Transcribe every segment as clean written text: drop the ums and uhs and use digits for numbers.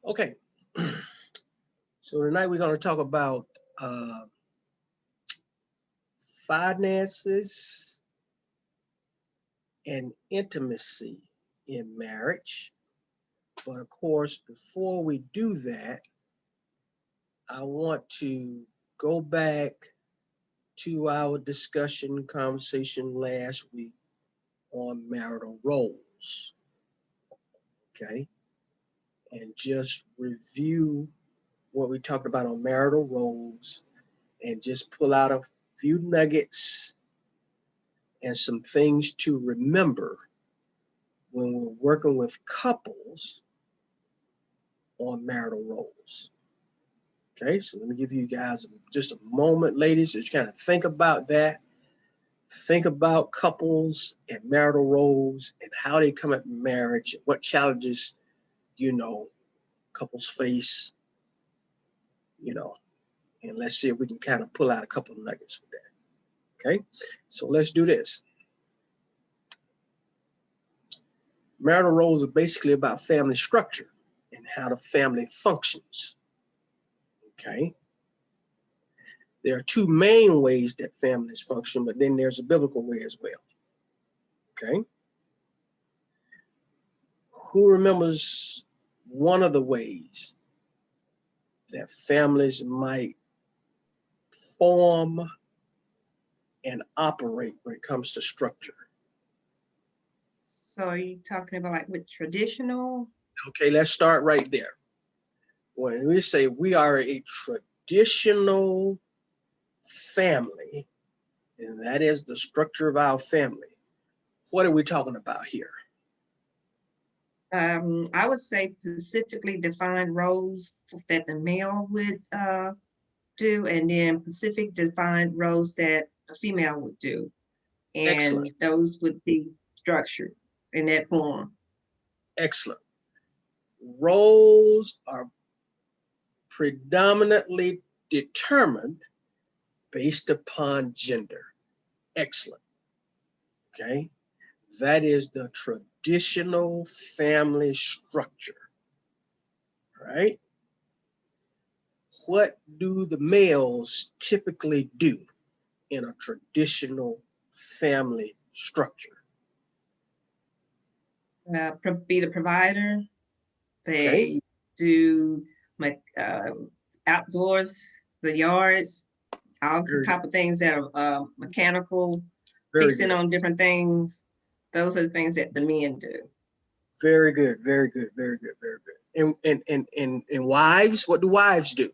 Okay, so tonight we're going to talk about uh, finances and intimacy in marriage. But of course, before we do that, I want to go back to our discussion conversation last week on marital roles, okay? And just review what we talked about on marital roles and just pull out a few nuggets and some things to remember when we're working with couples on marital roles. Okay, so let me give you guys just a moment, ladies, to kind of think about that. Think about couples and marital roles and how they come up in marriage, what challenges, couples face, you know, and let's see if we can kind of pull out a couple of nuggets with that. Okay, so let's do this. Marital roles are basically about family structure and how the family functions. Okay. There are two main ways that families function, but then there's a biblical way as well. Okay. Who remembers one of the ways that families might form and operate when it comes to structure? So are you talking about like with traditional? Okay, let's start right there. When we say we are a traditional family, and that is the structure of our family, what are we talking about here? I would say specifically defined roles that the male would do, and then specific defined roles that a female would do. Excellent. And those would be structured in that form. Excellent. Roles are predominantly determined based upon gender. Excellent. Okay. That is the traditional family structure, right? What do the males typically do in a traditional family structure? Be the provider. They Okay. do like outdoors, the yards, all Very, type of things that are mechanical, very fixing good. on different things. Those are the things that the men do. Very good. Very good. Very good. Very good. And wives, what do wives do?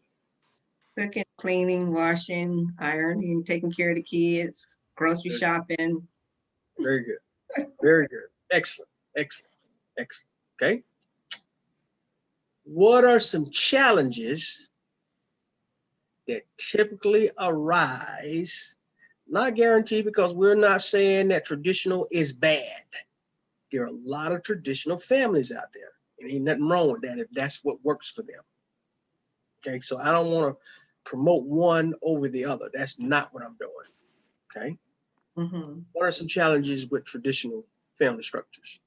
Cooking, cleaning, washing, ironing, taking care of the kids, grocery Very, shopping. very good. Very good. Excellent. Excellent. Excellent. Okay. What are some challenges that typically arise? Not guaranteed, because we're not saying that traditional is bad. There are a lot of traditional families out there, and ain't nothing wrong with that if that's what works for them. Okay, so I don't want to promote one over the other. That's not what I'm doing. Okay. Mm-hmm. What are some challenges with traditional family structures?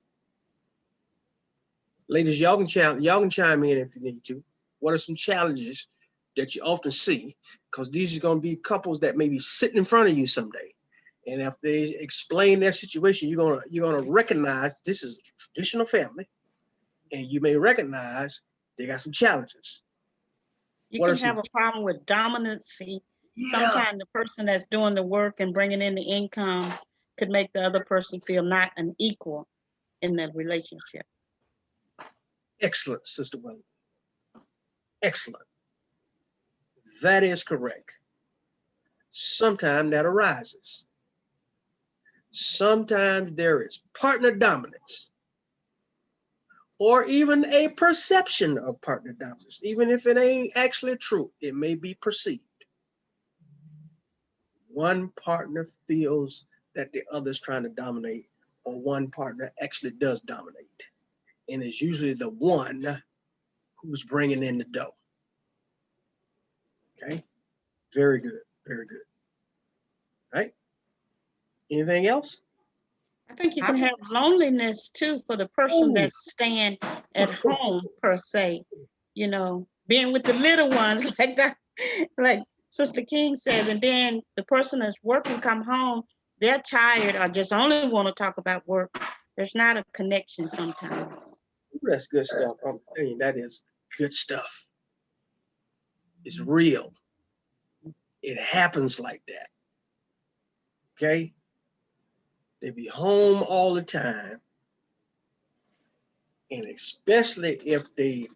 Ladies, y'all can chime in if you need to. What are some challenges that you often see? Because these are going to be couples that may be sitting in front of you someday, and if they explain their situation, you're gonna recognize this is a traditional family, and you may recognize they got some challenges. You What are can some? have a problem with dominancy. Yeah, Sometimes the person that's doing the work and bringing in the income could make the other person feel not an equal in the relationship. excellent, Sister Willie. Excellent. That is correct. Sometimes that arises. Sometimes there is partner dominance, or even a perception of partner dominance. Even if it ain't actually true, it may be perceived. One partner feels that the other's trying to dominate, or one partner actually does dominate, and is usually the one who's bringing in the dough. Okay, very good, very good. Right? Anything else? I think you I can would, have loneliness too for the person Oh, that's staying at home per se. you know, being with the little ones like that, like Sister King says, and then the person that's working come home, they're tired or just only want to talk about work. There's not a connection sometimes. That's good stuff. I'm telling you, that is good stuff. It's real. It happens like that. Okay? They be home all the time. And especially if they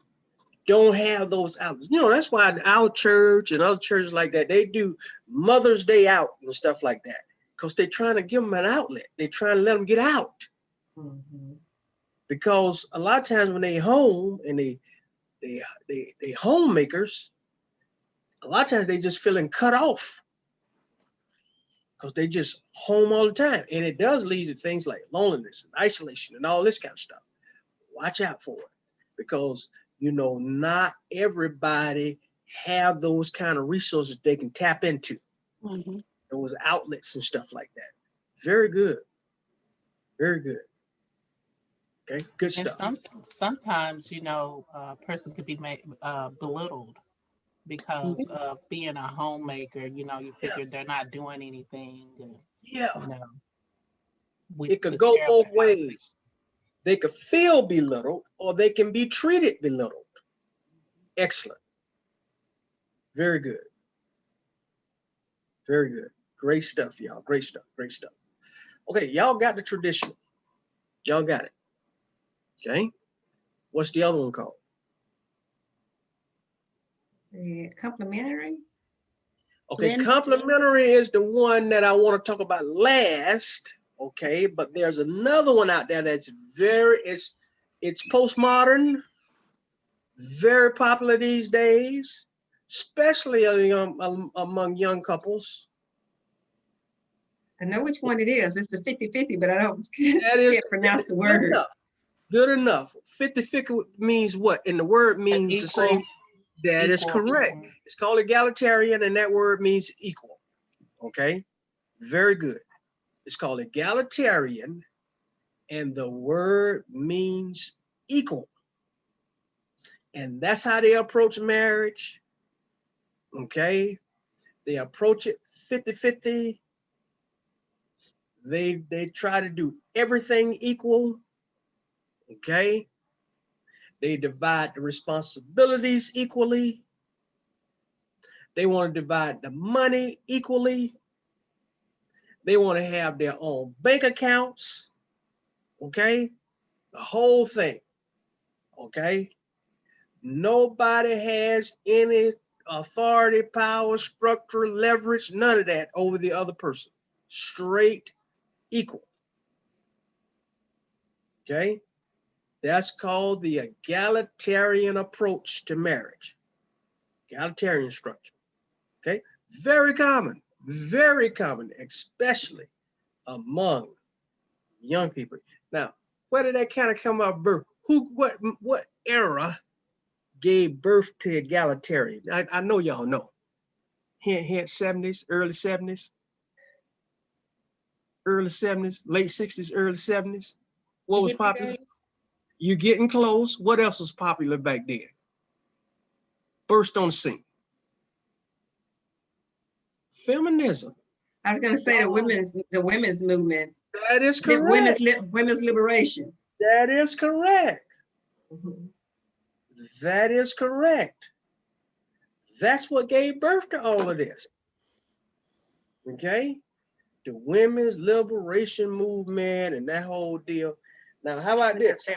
don't have those outlets. You know, that's why our church and other churches like that, they do Mother's Day out and stuff like that. Because they're trying to give them an outlet. They're trying to let them get out. Mhm. Because a lot of times when they home and they homemakers, a lot of times they just feeling cut off. Because they just home all the time. And it does lead to things like loneliness and isolation and all this kind of stuff. Watch out for it. Because, you know, not everybody have those kind of resources they can tap into. Mm-hmm. Those outlets and stuff like that. Very good. Very good. Okay, good And stuff. sometimes, you know, a person could be belittled because of being a homemaker. You know, you figure they're not doing anything. And, Yeah. you know, It could go both ways. They could feel belittled or they can be treated belittled. Excellent. Very good. Very good. Great stuff, y'all. Great stuff. Great stuff. Okay, y'all got the traditional. Y'all got it. Okay. What's the other one called? Complimentary. Okay, complimentary is the one that I want to talk about last. Okay, but there's another one out there that's it's postmodern, very popular these days, especially among young couples. I know which one it is. It's the 50-50, but I don't That is can't pronounce the good word. enough. Good enough. 50-50 means what? And the word means the same. That is correct. It's called egalitarian, and that word means equal. Okay, very good. It's called egalitarian, and the word means equal. And that's how they approach marriage. Okay, they approach it 50-50. They try to do everything equal. Okay, they divide the responsibilities equally. They want to divide the money equally. They want to have their own bank accounts. Okay, the whole thing. Okay, nobody has any authority, power, structure, leverage, none of that over the other person. Straight equal. Okay, that's called the egalitarian approach to marriage. Egalitarian structure. Okay, very common, especially among young people. Now, where did that kind of come out of birth? What era gave birth to egalitarian? I know y'all know. Here 70s, early 70s, late 60s, early 70s. What was popular? You getting close. What else was popular back then? Burst on the scene. Feminism. I was going to say the women's movement. That is correct. Women's liberation. That is correct. Mm-hmm. That is correct. That's what gave birth to all of this. Okay? The women's liberation movement and that whole deal. Now, how about this?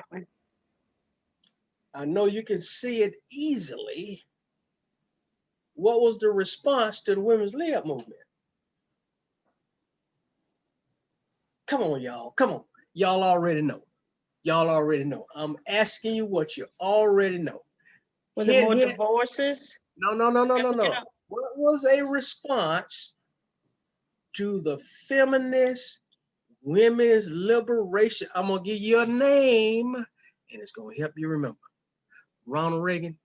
I know you can see it easily. What was the response to the women's layup movement? Come on, y'all. Come on. Y'all already know. Y'all already know. I'm asking you what you already know. Was it more divorces? No. What was a response to the feminist women's liberation? I'm going to give you a name, and it's going to help you remember. Ronald Reagan.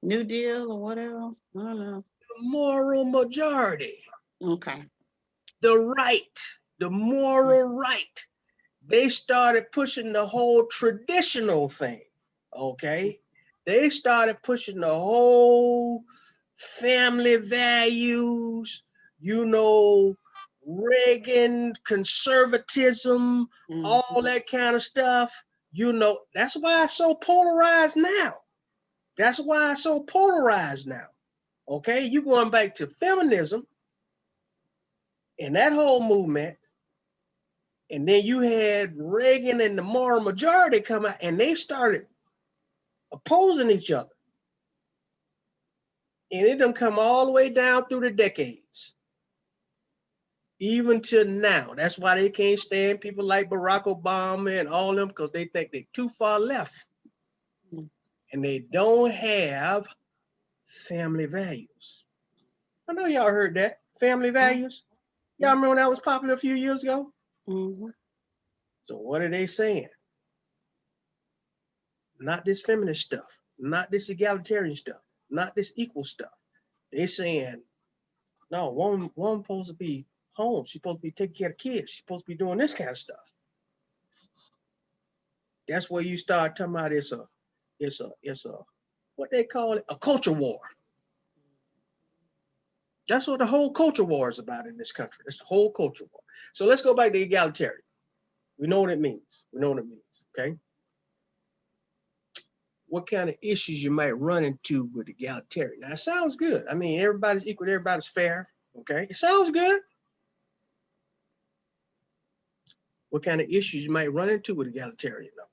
New Deal or whatever? I don't know. The moral majority. Okay. The right, the moral right. They started pushing the whole traditional thing. Okay, they started pushing the whole family values, you know, Reagan conservatism, all that kind of stuff. You know, that's why it's so polarized now. That's why it's so polarized now. Okay, you going back to feminism and that whole movement, and then you had Reagan and the moral majority come out, and they started opposing each other. And it done come all the way down through the decades, even to now. That's why they can't stand people like Barack Obama and all them, because they think they're too far left. And they don't have family values. I know y'all heard that, family values. Y'all remember when that was popular a few years ago? So what are they saying? Not this feminist stuff, not this egalitarian stuff, not this equal stuff. They saying, no, woman supposed to be home. She's supposed to be taking care of kids. She's supposed to be doing this kind of stuff. That's where you start talking about it's a what they call it, a culture war. That's what the whole culture war is about in this country. It's the whole culture war. So let's go back to egalitarian. We know what it means. We know what it means, okay? What kind of issues you might run into with egalitarian? Now, it sounds good. I mean, everybody's equal, everybody's fair, okay? It sounds good. What kind of issues you might run into with egalitarian, though?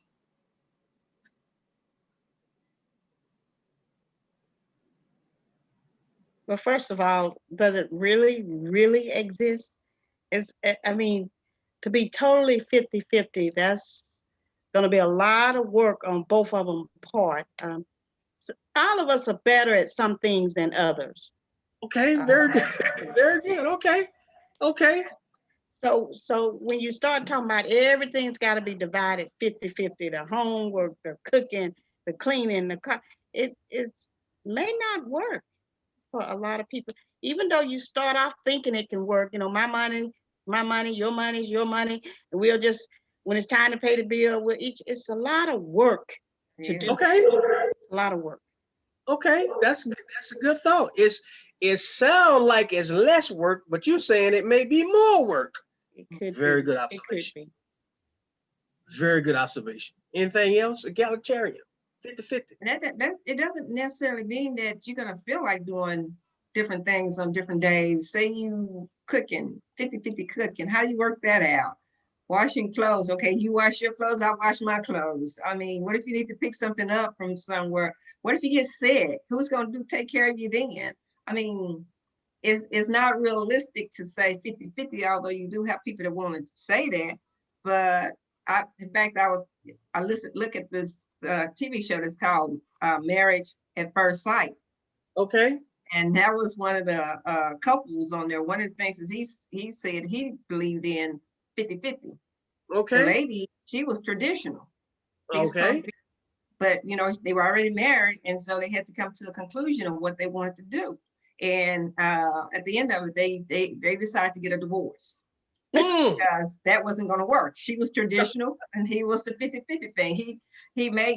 Well, first of all, does it really, really exist? I mean, to be totally 50-50, that's going to be a lot of work on both of them part. So all of us are better at some things than others. Okay, very good. Very good. Okay. Okay. So when you start talking about everything's got to be divided 50-50, the homework, the cooking, the cleaning, the car, it may not work for a lot of people. Even though you start off thinking it can work, you know, my money, your money's your money, and we'll just, when it's time to pay the bill, it's a lot of work to do. Okay. A lot of work. Okay, that's a good thought. It sounds like it's less work, but you're saying it may be more work. It could Very be. good It could observation. be. Very good observation. Anything else? Egalitarian, 50-50. That it doesn't necessarily mean that you're gonna feel like doing different things on different days. Say you cooking, 50-50 cooking. How do you work that out? Washing clothes. Okay, you wash your clothes, I wash my clothes. I mean, what if you need to pick something up from somewhere? What if you get sick? Who's gonna take care of you then? I mean, it's not realistic to say 50-50, although you do have people that want to say that. But in fact, I look at this TV show that's called Marriage at First Sight. Okay. And that was one of the couples on there. One of the things is he said he believed in 50-50. Okay. The lady, she was traditional. Okay. But you know, they were already married, and so they had to come to a conclusion of what they wanted to do. And at the end of it, they decided to get a divorce. Because that wasn't going to work. She was traditional and he was the 50-50 thing.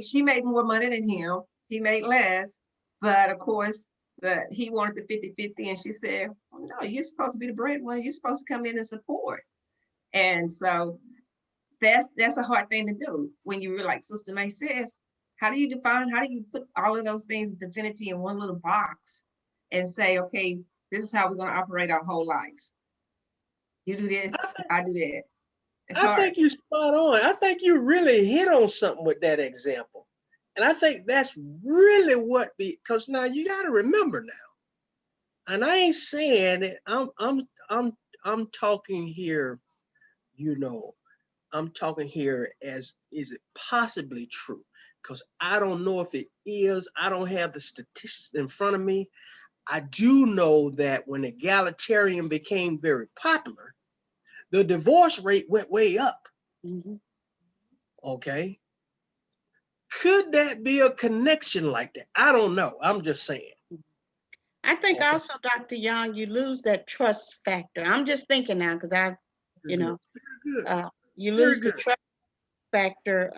She made more money than him. He made less, but of course he wanted the 50-50, and she said, oh, no, you're supposed to be the breadwinner. You're supposed to come in and support. And so that's a hard thing to do when you like Sister May says, how do you put all of those things, divinity, in one little box and say, okay, this is how we're going to operate our whole lives. You do this, I do that. I think you're spot on. I think you really hit on something with that example. And I think that's really because now you got to remember now, and I ain't saying it, I'm talking here, you know, I'm talking here as, is it possibly true? Because I don't know if it is. I don't have the statistics in front of me. I do know that when egalitarian became very popular, the divorce rate went way up. Okay. Could that be a connection like that? I don't know. I'm just saying. I think also, Dr. Young, you lose that trust factor. I'm just thinking now because you lose the trust factor.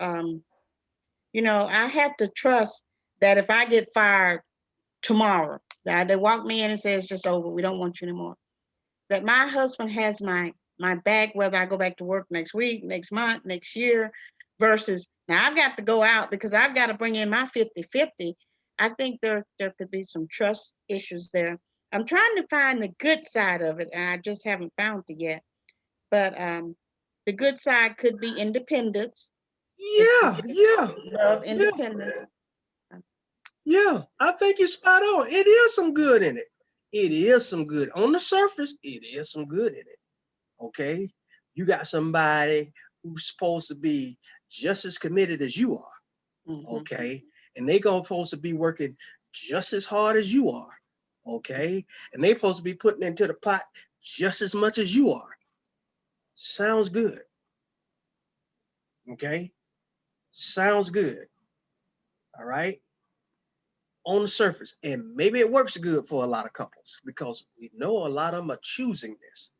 You know, I have to trust that if I get fired tomorrow, that they walk me in and say it's just over, we don't want you anymore, that my husband has my back, whether I go back to work next week, next month, next year, versus now I've got to go out because I've got to bring in my 50-50. I think there could be some trust issues there. I'm trying to find the good side of it, and I just haven't found it yet. But the good side could be independence. Yeah, yeah, Love yeah, independence. yeah. I think you're spot on. It is some good in it. It is some good. On the surface, it is some good in it. Okay? You got somebody who's supposed to be just as committed as you are. Mhm. Okay? And they gonna supposed to be working just as hard as you are. Okay? And they supposed to be putting into the pot just as much as you are. Sounds good. Okay? Sounds good. All right? On the surface. And maybe it works good for a lot of couples because we know a lot of them are choosing this.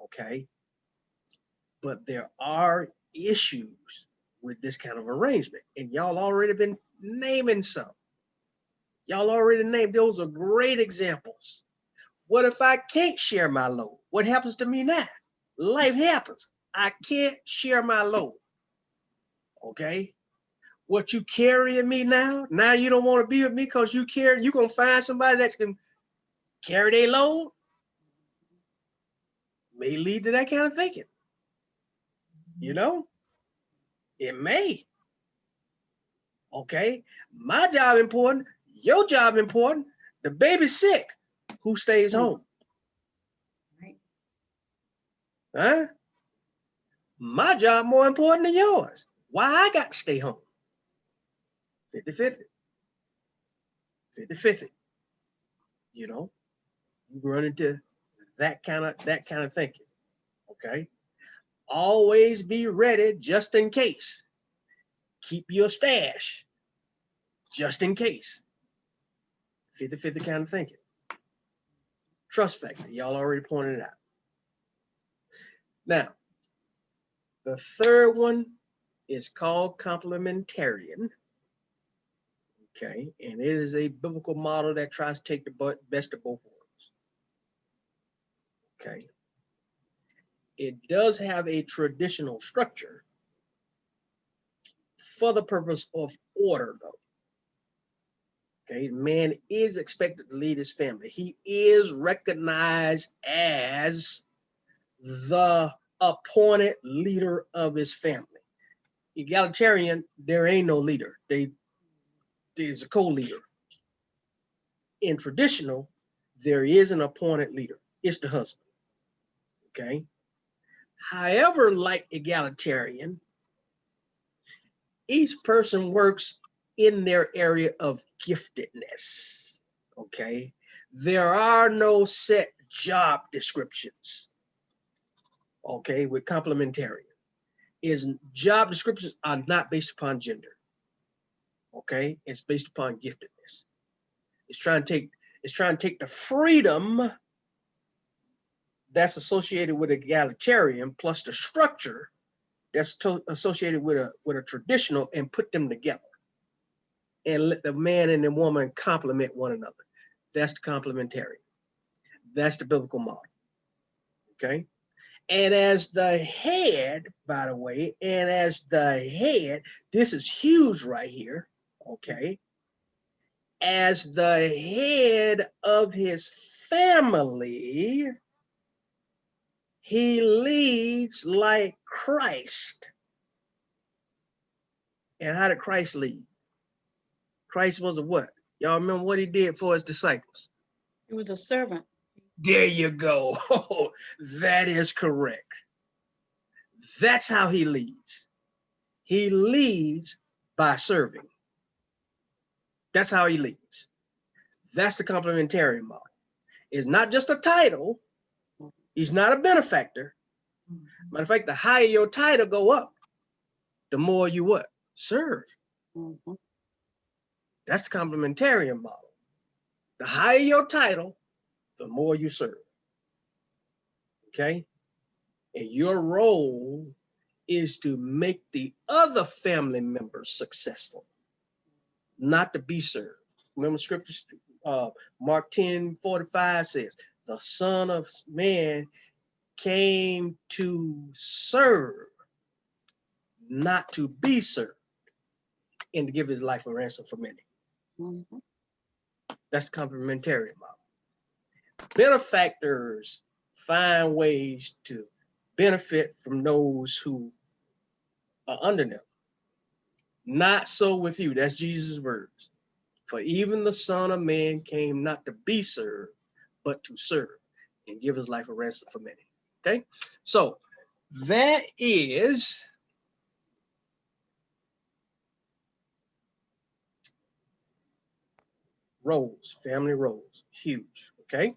Okay? But there are issues with this kind of arrangement. And y'all already been naming some. Y'all already named, those are great examples. What if I can't share my load? What happens to me now? Life happens. I can't share my load. Okay? What you carrying me now? Now you don't want to be with me because you care. You're going to find somebody that can carry their load? May lead to that kind of thinking. You know? It may. Okay? My job important. Your job important. The baby's sick. Who stays home? Right. Huh? My job more important than yours. Why I got to stay home? 50-50. 50-50. You know, you run into that kind of thinking. Okay. Always be ready just in case. Keep your stash just in case. 50-50 kind of thinking. Trust factor. Y'all already pointed it out. Now, the third one is called complementarian. Okay, and it is a biblical model that tries to take the best of both worlds. Okay, it does have a traditional structure for the purpose of order, though. Okay, man is expected to lead his family. He is recognized as the appointed leader of his family. Egalitarian, there ain't no leader. There's a co-leader. In traditional, there is an appointed leader. It's the husband. Okay. However, like egalitarian, each person works in their area of giftedness. Okay. There are no set job descriptions. Okay, with complementarian. Job descriptions are not based upon gender. Okay, it's based upon giftedness. It's trying to take the freedom that's associated with egalitarian plus the structure that's associated with a traditional and put them together and let the man and the woman complement one another. That's the complementarian. That's the biblical model. Okay. And as the head, by the way, this is huge right here. Okay. As the head of his family, he leads like Christ. And how did Christ lead? Christ was a what? Y'all remember what he did for his disciples? He was a servant. There you go. That is correct. That's how he leads. He leads by serving. That's how he leads. That's the complementarian model. It's not just a title. He's not a benefactor. Matter of fact, the higher your title go up, the more you what? Serve. Mhm. That's the complementarian model. The higher your title, the more you serve. Okay? And your role is to make the other family members successful, not to be served. Remember scripture, Mark 10:45 says, the Son of Man came to serve, not to be served, and to give his life a ransom for many. Mhm. That's the complementarian model. Benefactors find ways to benefit from those who are under them. Not so with you. That's Jesus' words. For even the Son of Man came not to be served, but to serve and give his life a ransom for many. Okay? So that is roles, family roles. Huge. Okay?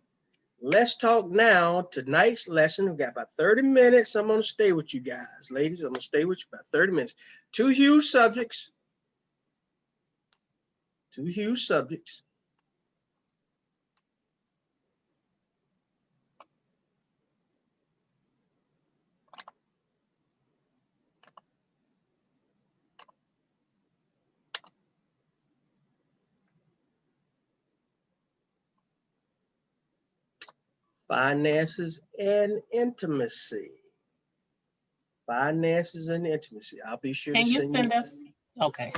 Let's talk now. Tonight's lesson, we got about 30 minutes. I'm going to stay with you guys. Ladies, I'm going to stay with you about 30 minutes. Two huge subjects. Two huge subjects. Finances and intimacy. Finances and intimacy. I'll be sure Can to you send send you. us? Okay.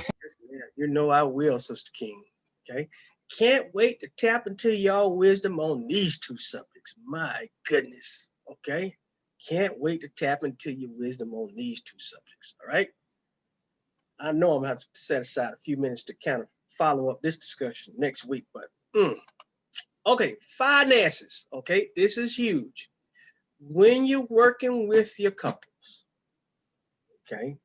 You know I will, Sister King. Okay. Can't wait to tap into y'all wisdom on these two subjects. My goodness. Okay. Can't wait to tap into your wisdom on these two subjects. All right. I know I'm going to have to set aside a few minutes to kind of follow up this discussion next week, but okay, finances. Okay, this is huge. When you're working with your couples, okay,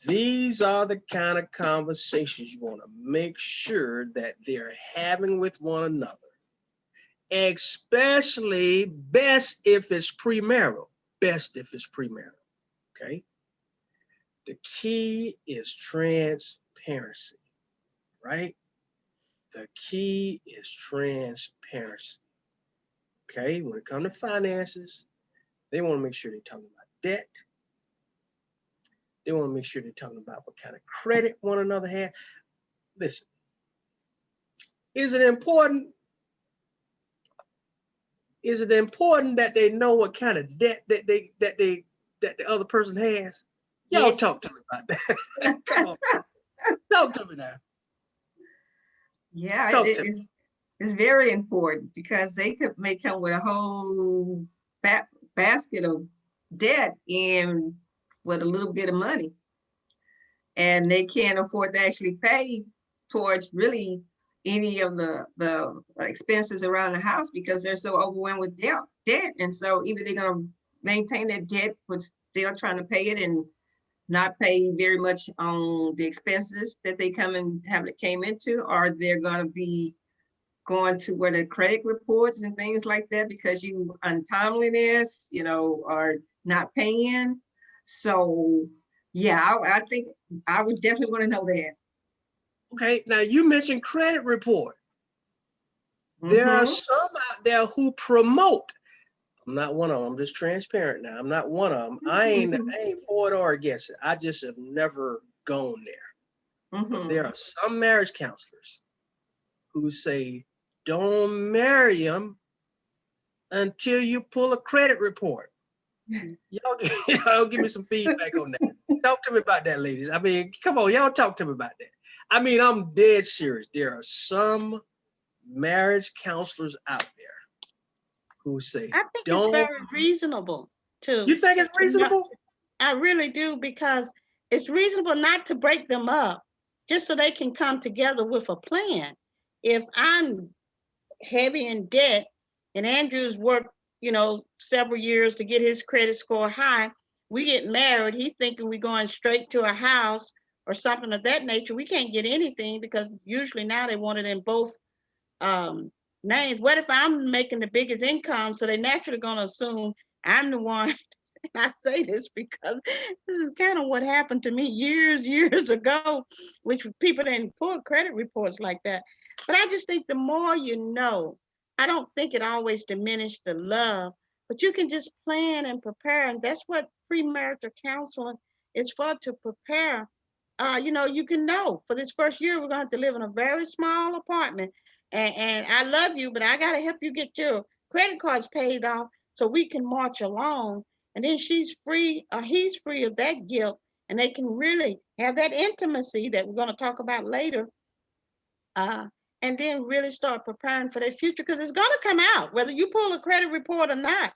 these are the kind of conversations you want to make sure that they're having with one another, especially best if it's premarital. Best if it's premarital. Okay. The key is transparency, right? The key is transparency. Okay. When it comes to finances, they want to make sure they're talking about debt. They want to make sure they're talking about what kind of credit one another has. Listen, is it important? Is it important that they know what kind of debt that the other person has? Y'all Yes. talk to me about that. Come on, talk to me now. Yeah, Talk to me. it's very important because they may come with a whole basket of debt and with a little bit of money, and they can't afford to actually pay towards really any of the expenses around the house because they're so overwhelmed with debt. And so either they're going to maintain that debt but still trying to pay it and not pay very much on the expenses that they came into, or they're going to be going to where the credit reports and things like that because you untimeliness, are not paying. So yeah, I think I would definitely want to know that. Okay, now you mentioned credit report. There are some out there who promote. I'm not one of them. I'm just transparent now. I'm not one of them. I ain't for it or against it. I just have never gone there. But there are some marriage counselors who say, don't marry him until you pull a credit report. Y'all give me some feedback on that. Talk to me about that, ladies. I mean, come on, y'all talk to me about that. I mean, I'm dead serious. There are some marriage counselors out there who say, I think don't. it's very reasonable to. You think it's reasonable? I really do, because it's reasonable not to break them up just so they can come together with a plan. If I'm heavy in debt and Andrew's worked, several years to get his credit score high, we get married, he's thinking we're going straight to a house or something of that nature. We can't get anything because usually now they want it in both names. What if I'm making the biggest income? So they're naturally going to assume I'm the one. And I say this because this is kind of what happened to me years ago, which people didn't pull credit reports like that. But I just think the more you know, I don't think it always diminishes the love, but you can just plan and prepare. And that's what premarital counseling is for to prepare. You can know for this first year, we're going to have to live in a very small apartment. And I love you, but I got to help you get your credit cards paid off so we can march along. And then she's free, or he's free of that guilt. And they can really have that intimacy that we're going to talk about later. And then really start preparing for their future, because it's going to come out, whether you pull a credit report or not.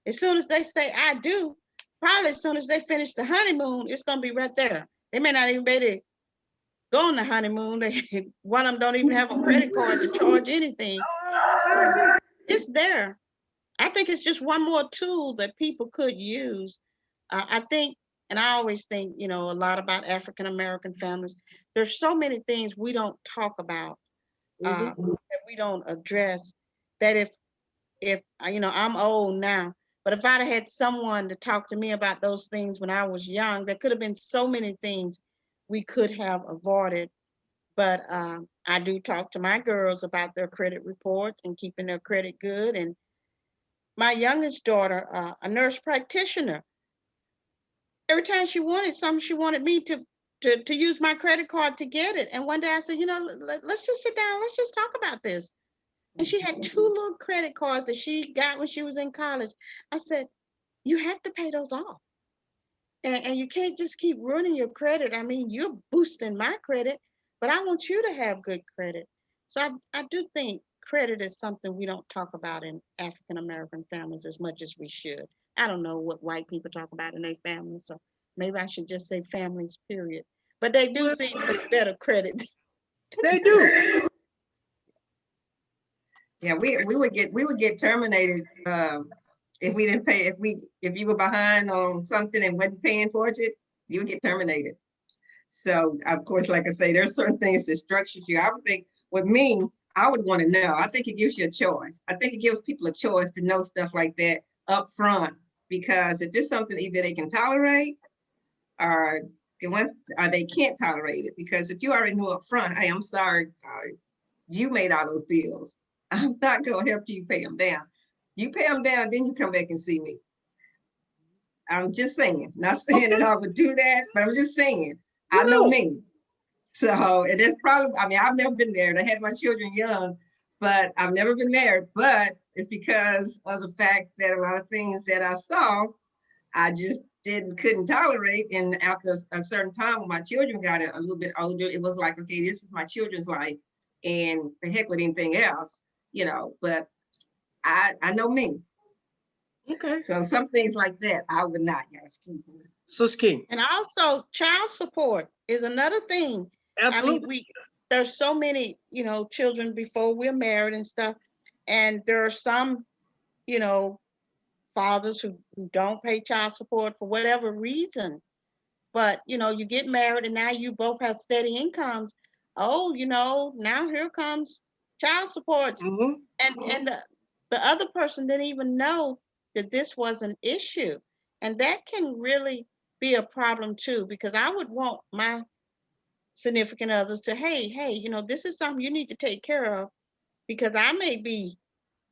As soon as they say, I do, probably as soon as they finish the honeymoon, it's going to be right there. They may not even be able to go on the honeymoon. One of them don't even have a credit card to charge anything. It's there. I think it's just one more tool that people could use. I think, and I always think, a lot about African American families. There's so many things we don't talk about, that we don't address, that if I'm old now, but if I'd had someone to talk to me about those things when I was young, there could have been so many things we could have avoided. But I do talk to my girls about their credit report and keeping their credit good. And my youngest daughter, a nurse practitioner, every time she wanted something, she wanted me to use my credit card to get it. And one day I said, let's just sit down, let's just talk about this. And she had 2 little credit cards that she got when she was in college. I said, you have to pay those off. And you can't just keep ruining your credit. I mean, you're boosting my credit, but I want you to have good credit. So I do think credit is something we don't talk about in African American families as much as we should. I don't know what white people talk about in their families, so maybe I should just say families, period. But they do seem to get better credit. They do. Yeah, we would get terminated if we didn't pay. If you were behind on something and wasn't paying for it, you would get terminated. So of course, like I say, there's certain things that structures you. I would think with me, I would want to know. I think it gives you a choice. I think it gives people a choice to know stuff like that up front, because if it's something either they can tolerate or they can't tolerate it. Because if you already know up front, hey, I'm sorry, you made all those bills. I'm not going to help you pay them down. You pay them down, then you come back and see me. I'm just saying, not saying that I would do that, but I'm just saying, I know me. So it is probably, I've never been married. I had my children young, but I've never been married. But it's because of the fact that a lot of things that I saw, I just couldn't tolerate. And after a certain time, when my children got a little bit older, it was like, okay, this is my children's life, and the heck with anything else, but I know me. Okay. So some things like that, I would not. Yeah, excuse me. So it's key. And also child support is another thing. Absolutely. There's so many, children before we're married and stuff. And there are some, fathers who don't pay child support for whatever reason. But, you get married and now you both have steady incomes. Oh, now here comes child supports. And the other person didn't even know that this was an issue. And that can really be a problem too, because I would want my significant others to, hey, this is something you need to take care of, because I may be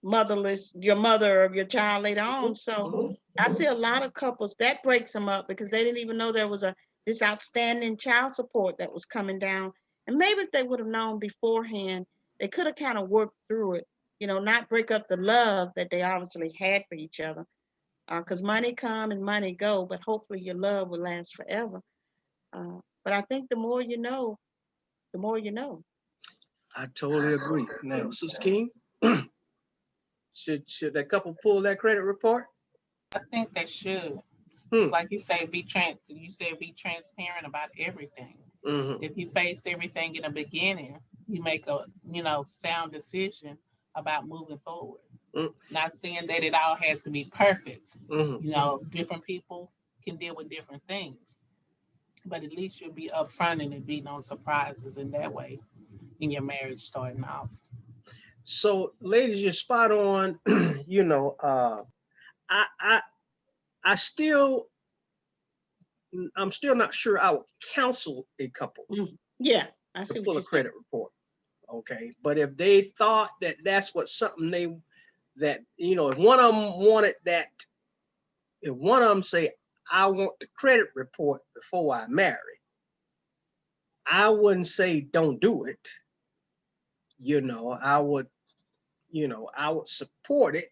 motherless, your mother of your child later on. So I see a lot of couples that breaks them up because they didn't even know there was this outstanding child support that was coming down. And maybe if they would have known beforehand, they could have kind of worked through it, not break up the love that they obviously had for each other. Because money come and money go, but hopefully your love will last forever. But I think the more you know, the more you know. I totally agree. Now, Sister King, should that couple pull that credit report? I think they should. It's like you say, be transparent about everything. If you face everything in the beginning, you make a sound decision about moving forward. Not saying that it all has to be perfect. Different people can deal with different things, but at least you'll be upfront and there'll be no surprises in that way in your marriage starting off. So, ladies, you're spot on. I'm still not sure I would counsel a couple. Yeah, I see to pull a credit report. Okay, but if they thought that that's what something if one of them wanted that, if one of them say, I want the credit report before I marry, I wouldn't say don't do it. I would support it.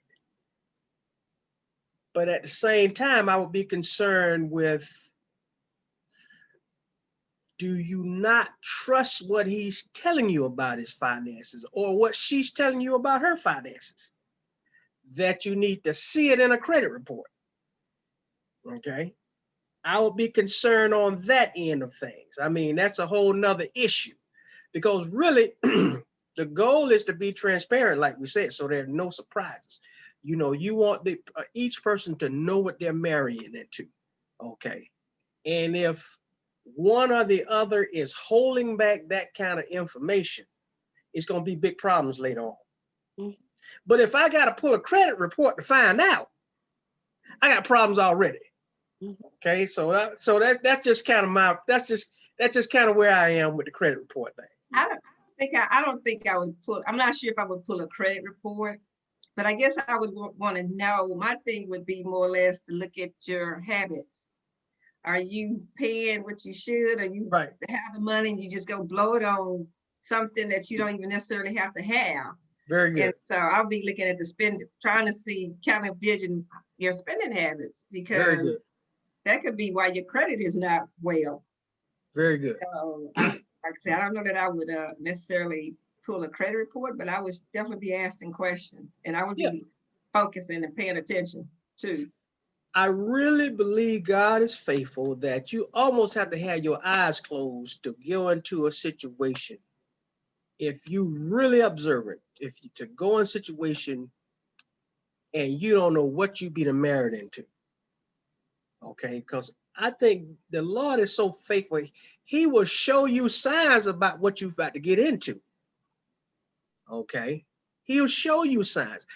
But at the same time, I would be concerned with, do you not trust what he's telling you about his finances or what she's telling you about her finances? That you need to see it in a credit report. Okay. I would be concerned on that end of things. I mean, that's a whole nother issue, because really the goal is to be transparent, like we said, so there are no surprises. You want each person to know what they're marrying into. Okay. And if one or the other is holding back that kind of information, it's going to be big problems later on. Mm-hmm. But if I got to pull a credit report to find out, I got problems already. Okay, so that's just kind of that's just kind of where I am with the credit report thing. I don't think I would pull. I'm not sure if I would pull a credit report, but I guess I would want to know. My thing would be more or less to look at your habits. Are you paying what you should? Are you have the money and you just go blow it on something that you don't even necessarily have to have? Very good. And so I'll be looking at trying to see, kind of vision your spending habits, because that could be why your credit is not well. Very good. So, like I said, I don't know that I would necessarily pull a credit report, but I would definitely be asking questions, and I would be focusing and paying attention too. I really believe God is faithful that you almost have to have your eyes closed to go into a situation. If you really observe it, to go in a situation and you don't know what you be married into. Okay, because I think the Lord is so faithful. He will show you signs about what you've got to get into. Okay, he'll show you signs.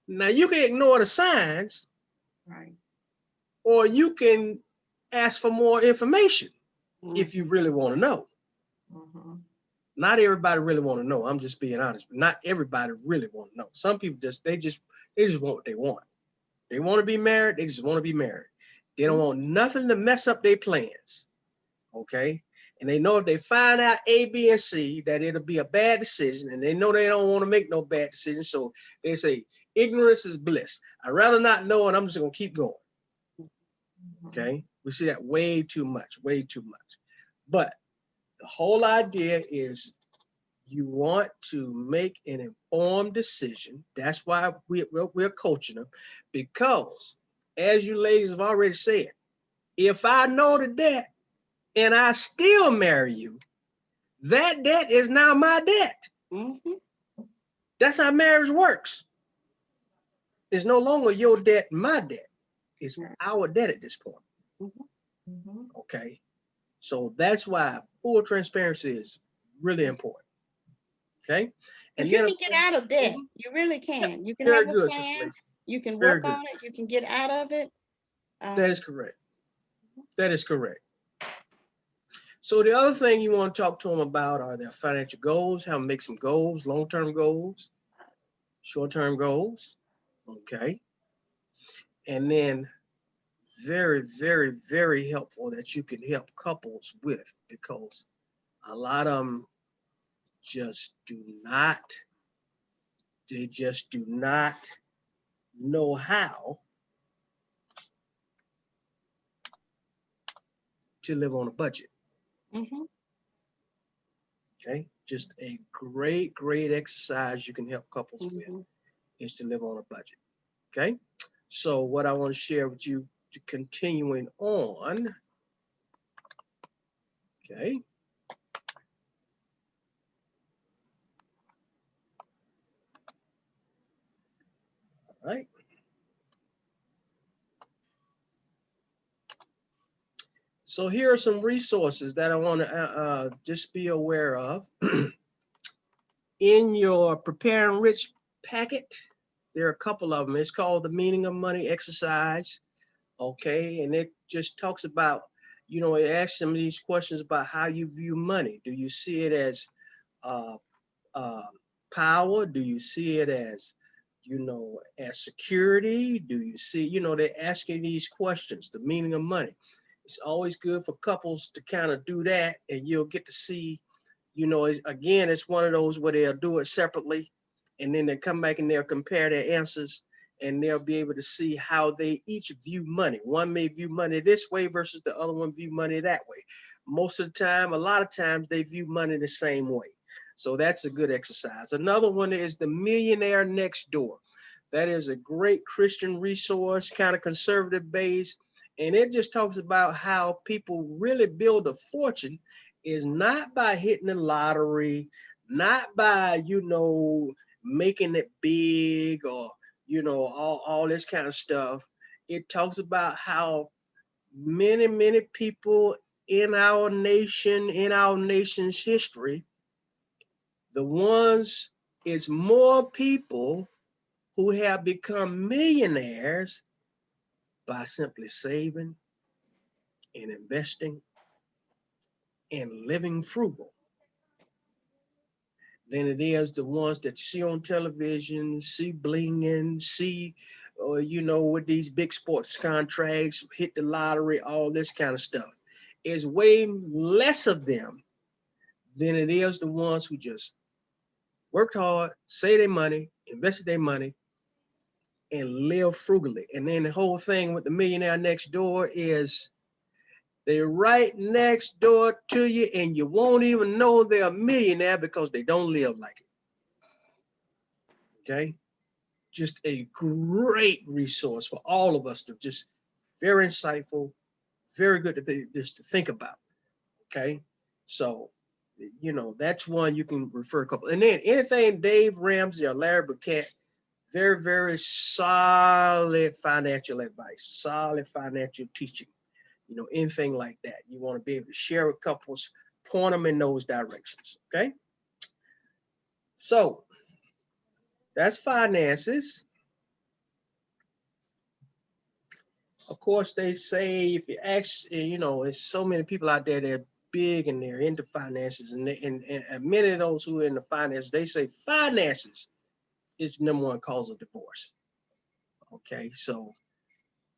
Now you can ignore the signs, right? Or you can ask for more information if you really want to know. Mm-hmm. Not everybody really want to know. I'm just being honest. But not everybody really want to know. Some people just want what they want. They want to be married. They just want to be married. They don't want nothing to mess up their plans. Okay. And they know if they find out A, B, and C, that it'll be a bad decision. And they know they don't want to make no bad decisions. So they say, ignorance is bliss. I'd rather not know, and I'm just going to keep going. Okay. We see that way too much. But the whole idea is you want to make an informed decision. That's why we're coaching them, because as you ladies have already said, if I know the debt and I still marry you, that debt is now my debt. Mm-hmm. That's how marriage works. It's no longer your debt, my debt. It's our debt at this point. Mm-hmm. Mm-hmm. Okay. So that's why full transparency is really important. Okay. And you can get out of debt. Mm-hmm. You really can. You can have a plan. You can work on it. You can get out of it. That is correct. That is correct. So the other thing you want to talk to them about are their financial goals, how to make some goals, long-term goals, short-term goals. Okay. And then very, very, very helpful that you can help couples with, because a lot of them just do not know how to live on a budget. Mm-hmm. Okay, just a great exercise you can help couples with is to live on a budget. Okay, so what I want to share with you, to continuing on. Okay. All right. So here are some resources that I want to just be aware of. In your Preparing Rich packet, there are a couple of them. It's called The Meaning of Money Exercise. Okay, and it just talks about, it asks them these questions about how you view money. Do you see it as power? Do you see it as, you know, as security? Do you see, you know, they're asking these questions, the meaning of money. It's always good for couples to kind of do that, and you'll get to see, you know, again, it's one of those where they'll do it separately, and then they come back and they'll compare their answers, and they'll be able to see how they each view money. One may view money this way versus the other one view money that way. Most of the time, a lot of times they view money the same way. So that's a good exercise. Another one is the Millionaire Next Door. That is a great Christian resource, kind of conservative based. And it just talks about how people really build a fortune is not by hitting the lottery, not by, you know, making it big or, you know, all this kind of stuff. It talks about how many people in our nation, in our nation's history, the ones, it's more people who have become millionaires by simply saving and investing and living frugal than it is the ones that you see on television, see blinging, see, or, you know, with these big sports contracts, hit the lottery, all this kind of stuff. It's way less of them than it is the ones who just worked hard, saved their money, invested their money, and live frugally. And then the whole thing with the Millionaire Next Door is they're right next door to you, and you won't even know they're a millionaire because they don't live like it. Okay? Just a great resource for all of us to just very insightful, very good to just to think about. Okay? So, you know, that's one you can refer a couple. And then anything Dave Ramsey or Larry Burkett, very solid financial advice, solid financial teaching. You know, anything like that. You want to be able to share with couples, point them in those directions. Okay. So that's finances. Of course, they say if you ask, you know, there's so many people out there that are big and they're into finances, and many of those who are into finance, they say finances is the number one cause of divorce. Okay, so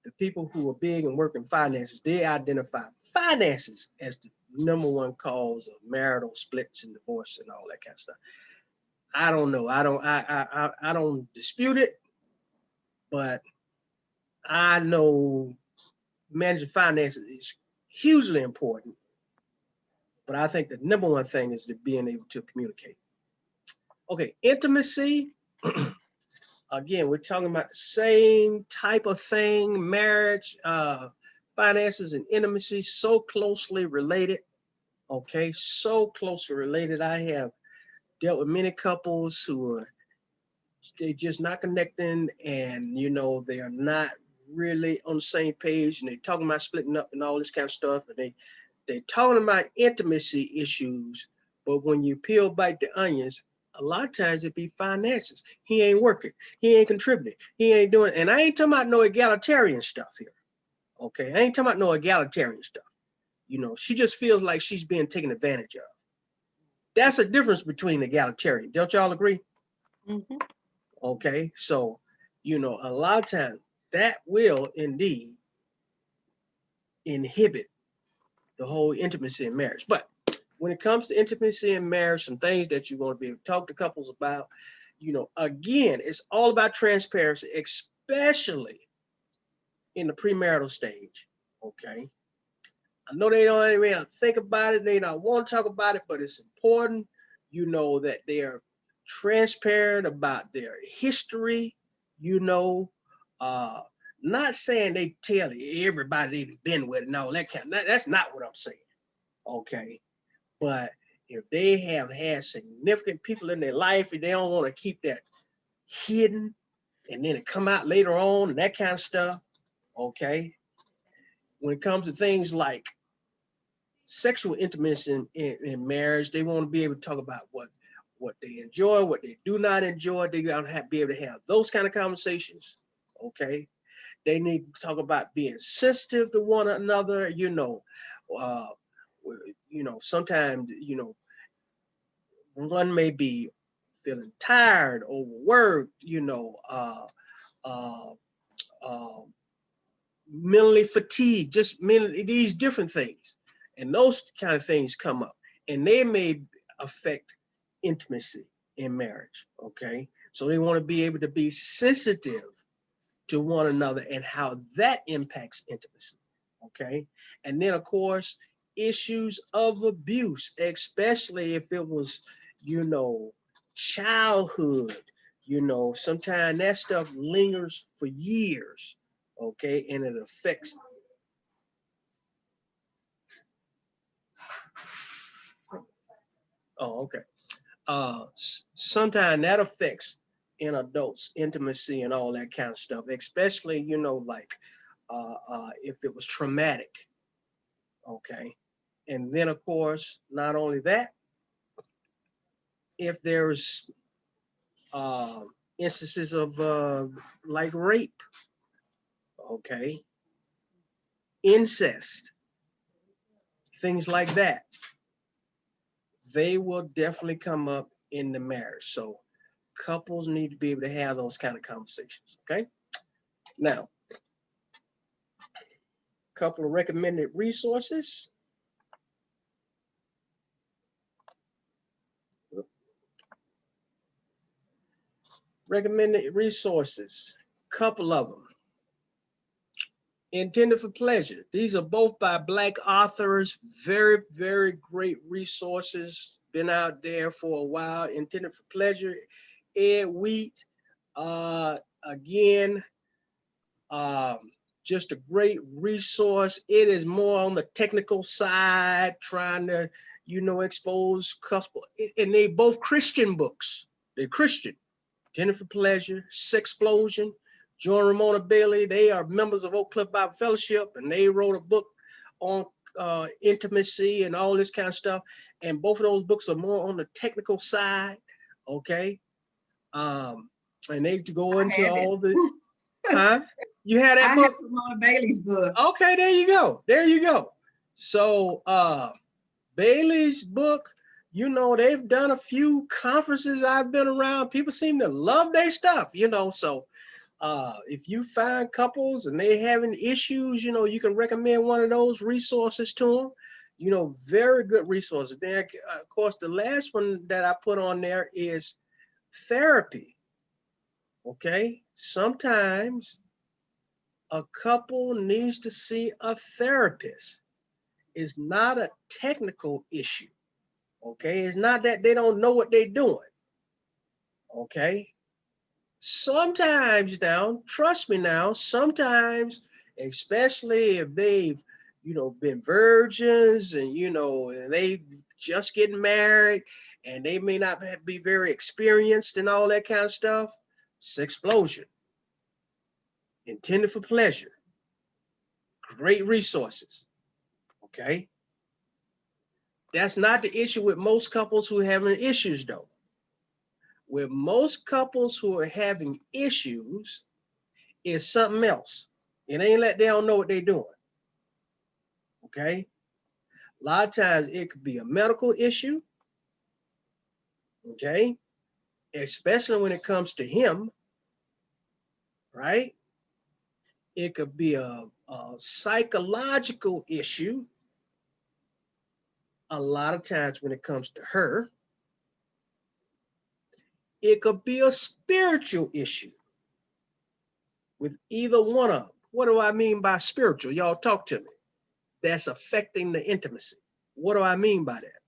the people who are big and work in finances, they identify finances as the number one cause of marital splits and divorce and all that kind of stuff. I don't know. I don't dispute it, but I know managing finances is hugely important. But I think the number one thing is being able to communicate. Okay, intimacy. Again, we're talking about the same type of thing, marriage, finances, and intimacy, so closely related. Okay, so closely related. I have dealt with many couples who are they just not connecting, and you know they are not really on the same page, and they talking about splitting up and all this kind of stuff, and they talking about intimacy issues, but when you peel back the onions, a lot of times it be finances. He ain't working, he ain't contributing, he ain't doing, and I ain't talking about no egalitarian stuff here. Okay, I ain't talking about no egalitarian stuff. You know, she just feels like she's being taken advantage of. That's a difference between egalitarian. Don't y'all agree? Mm-hmm. Okay, so, you know, a lot of times that will indeed inhibit the whole intimacy in marriage. But when it comes to intimacy in marriage, some things that you want to be able to talk to couples about, you know, again, it's all about transparency, especially in the premarital stage. Okay. I know they don't even think about it, they don't want to talk about it, but it's important, you know, that they are transparent about their history, you know, not saying they tell everybody they've been with and all that kind of, that's not what I'm saying. Okay. But if they have had significant people in their life and they don't want to keep that hidden and then it come out later on and that kind of stuff, okay. When it comes to things like sexual intimacy in marriage, they want to be able to talk about what they enjoy, what they do not enjoy. They gotta be able to have those kind of conversations. Okay. They need to talk about being sensitive to one another, you know, sometimes, you know, one may be feeling tired, overworked, mentally fatigued, just mentally, these different things. And those kind of things come up, and they may affect intimacy in marriage, okay? So they want to be able to be sensitive to one another and how that impacts intimacy, okay? And then, of course, issues of abuse, especially if it was, childhood, sometimes that stuff lingers for years, okay? And it affects. Oh, okay. Sometimes that affects in adults intimacy and all that kind of stuff, especially, like if it was traumatic, okay? And then, of course, not only that, if there's instances of like rape, okay, incest, things like that, they will definitely come up in the marriage. So couples need to be able to have those kind of conversations, okay? Now, a couple of recommended resources. Recommended resources, couple of them. Intended for Pleasure. These are both by Black authors. Very, very great resources. Been out there for a while. Intended for Pleasure. Ed Wheat. Again, just a great resource. It is more on the technical side, trying to, expose gospel. And they both Christian books. They're Christian. Intended for Pleasure, Sexplosion. Joan Ramona Bailey, they are members of Oak Cliff Bible Fellowship, and they wrote a book on intimacy and all this kind of stuff. And both of those books are more on the technical side, okay? And they go into all the, huh? You had that book? I have Ramona Bailey's book. Okay, there you go. There you go. So Bailey's book, they've done a few conferences I've been around. People seem to love their stuff, so if you find couples and they having issues, you can recommend one of those resources to them. Very good resources. Then, of course, the last one that I put on there is therapy. Okay, sometimes a couple needs to see a therapist. It's not a technical issue. Okay, it's not that they don't know what they're doing. Okay. Sometimes now, trust me now, sometimes, especially if they've, been virgins and, and they just getting married and they may not be very experienced and all that kind of stuff, Sexplosion, Intended for Pleasure, great resources, okay? That's not the issue with most couples who are having issues though. With most couples who are having issues, is something else. It ain't like they don't know what they're doing. Okay? A lot of times it could be a medical issue. Okay? Especially when it comes to him, right? It could be a psychological issue. A lot of times when it comes to her, it could be a spiritual issue with either one of them. What do I mean by spiritual? Y'all talk to me. That's affecting the intimacy. What do I mean by that?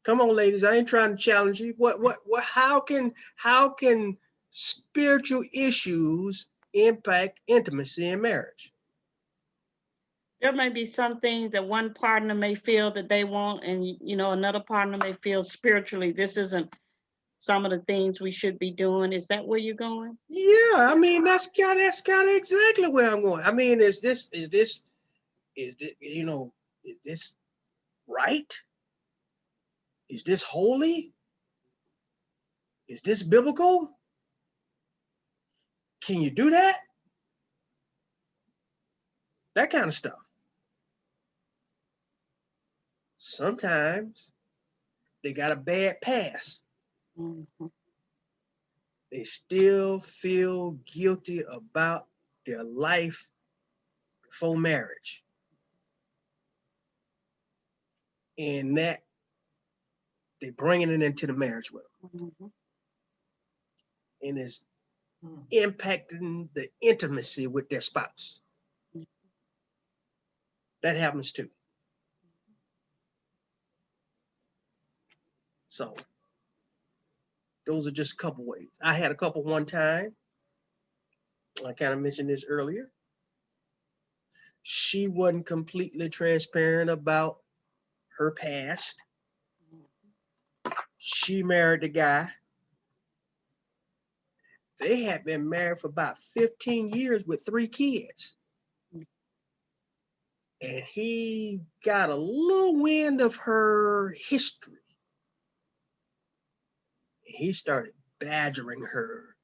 Come on, ladies. I ain't trying to challenge you. How can spiritual issues impact intimacy in marriage? There may be some things that one partner may feel that they want, and another partner may feel spiritually this isn't some of the things we should be doing. Is that where you're going? Yeah, I mean that's kind of exactly where I'm going. I mean, is this right? Is this holy? Is this biblical? Can you do that? That kind of stuff. sometimes they got a bad past. Mhm. They still feel guilty about their life before marriage. And that they're bringing it into the marriage with them. Mhm. And it's Hmm. impacting the intimacy with their spouse. That happens too. So those are just a couple ways. I had a couple one time. I kind of mentioned this earlier. She wasn't completely transparent about her past. She married the guy. They had been married for about 15 years with 3 kids. And he got a little wind of her history. He started badgering her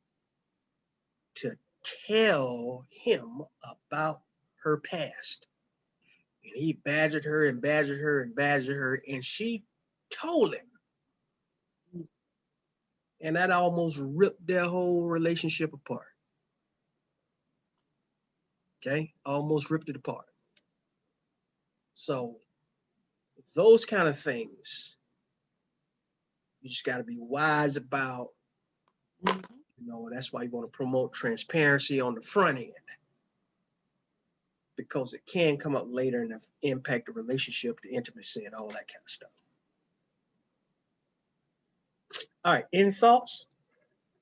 to tell him about her past. And he badgered her and badgered her and badgered her, and she told him. And that almost ripped their whole relationship apart. Okay? Almost ripped it apart. So those kind of things, you just got to be wise about. You know, that's why you want to promote transparency on the front end, because it can come up later and impact the relationship, the intimacy, and all that kind of stuff. All right, any thoughts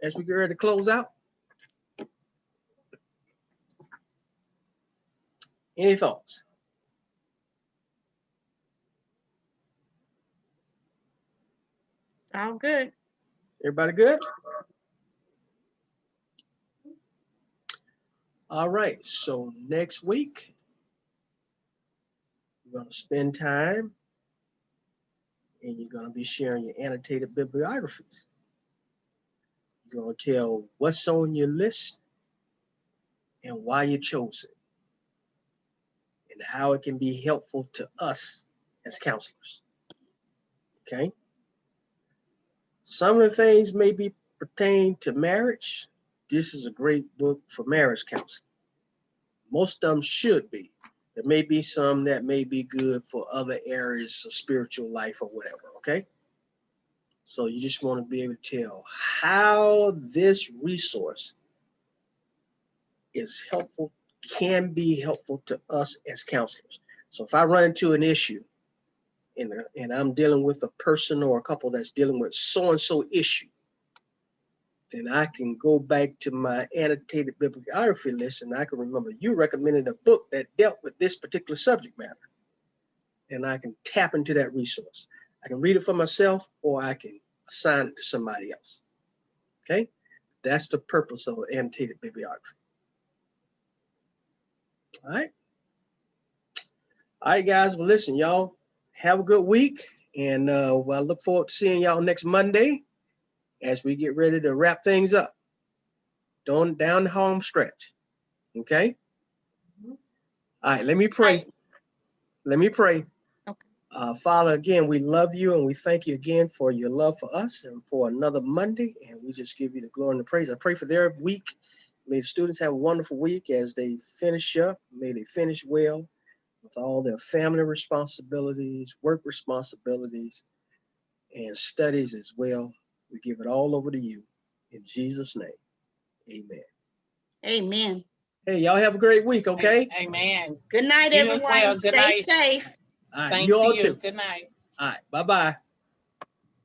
as we get ready to close out? Any thoughts? Sound good. Everybody good? All right, so next week, you're going to spend time and you're going to be sharing your annotated bibliographies. You're going to tell what's on your list and why you chose it, and how it can be helpful to us as counselors. Okay? Some of the things may be pertain to marriage. This is a great book for marriage counseling. Most of them should be. There may be some that may be good for other areas of spiritual life or whatever, okay? So you just want to be able to tell how this resource is helpful, can be helpful to us as counselors. So if I run into an issue and I'm dealing with a person or a couple that's dealing with so-and-so issue, then I can go back to my annotated bibliography list and I can remember you recommended a book that dealt with this particular subject matter. And I can tap into that resource. I can read it for myself or I can assign it to somebody else. Okay? That's the purpose of annotated bibliography. All right. All right, guys. Well, listen, y'all have a good week. And well, I look forward to seeing y'all next Monday as we get ready to wrap things up. Down the home stretch. Okay? All right, let me pray. Let me pray. Okay. Father, again, we love you and we thank you again for your love for us and for another Monday. And we just give you the glory and the praise. I pray for their week. May the students have a wonderful week as they finish up. May they finish well with all their family responsibilities, work responsibilities, and studies as well. We give it all over to you. In Jesus' name, amen. Amen. Hey, y'all have a great week, okay? Amen. Good night, You everyone. as well. Good Stay night. safe. All right, Same you to all you. too. Good night. All right, bye-bye.